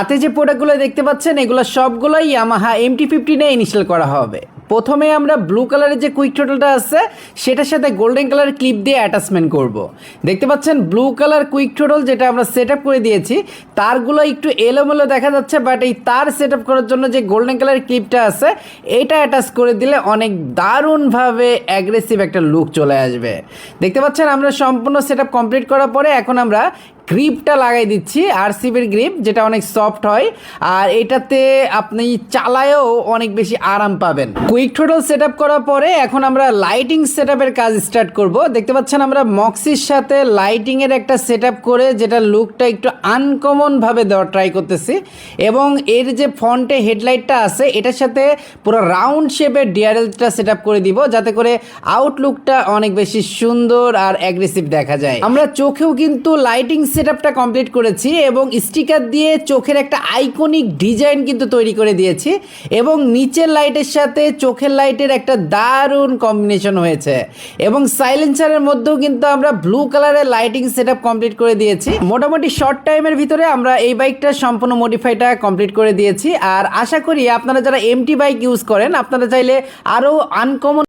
হাতে যে প্রোডাক্টগুলো দেখতে পাচ্ছেন এগুলো সবগুলোই ইয়ামাহা MT-15 এ ইনস্টল করা হবে। প্রথমে আমরা ব্লু কালারের যে কুইক থ্রটলটা আছে সেটার সাথে গোল্ডেন কালার ক্লিপ দিয়ে অ্যাটাচমেন্ট করব। দেখতে পাচ্ছেন ব্লু কালার কুইক থ্রটল যেটা আমরা সেট আপ করে দিয়েছি তারগুলো একটু এলোমেলো দেখা যাচ্ছে, বাট এই তার সেট আপ করার জন্য যে গোল্ডেন কালার ক্লিপটা আছে এটা অ্যাটাচ করে দিলে অনেক দারুণভাবে অ্যাগ্রেসিভ একটা লুক চলে আসবে। দেখতে পাচ্ছেন আমরা সম্পূর্ণ সেট আপ কমপ্লিট করার পরে এখন আমরা গ্রিপটা লাগাই দিচ্ছি, আরসিবির গ্রিপ, যেটা অনেক সফট হয় আর এটাতে আপনি চালায়ও অনেক বেশি আরাম পাবেন। কুইক থ্রটল সেট আপ করার পরে এখন আমরা লাইটিং সেট আপের কাজ স্টার্ট করব। দেখতে পাচ্ছেন আমরা মক্সির সাথে লাইটিংয়ের একটা সেট আপ করে যেটা লুকটা একটু আনকমনভাবে দেওয়ার ট্রাই করতেছি, এবং এর যে ফ্রন্টে হেডলাইটটা আছে এটার সাথে পুরো রাউন্ড শেপের ডিআরএলটা সেট আপ করে দিব যাতে করে আউটলুকটা অনেক বেশি সুন্দর আর অ্যাগ্রেসিভ দেখা যায়। আমরা চোখেও কিন্তু লাইটিং সেটআপটা কমপ্লিট করেছি এবং স্টিকার দিয়ে চোখের একটা আইকনিক ডিজাইন কিন্তু তৈরি করে দিয়েছি, এবং নিচের লাইটের সাথে চোখের লাইটের একটা দারুণ কম্বিনেশন হয়েছে, এবং সাইলেন্সারের মধ্যেও কিন্তু আমরা ব্লু কালারের লাইটিং সেটআপ কমপ্লিট করে দিয়েছি। মোটামুটি শর্ট টাইমের ভিতরে আমরা এই বাইকটা সম্পূর্ণ মডিফাইটা কমপ্লিট করে দিয়েছি। আর আশা করি আপনারা যারা এমটি বাইক ইউজ করেন আপনারা চাইলে আরও আনকমন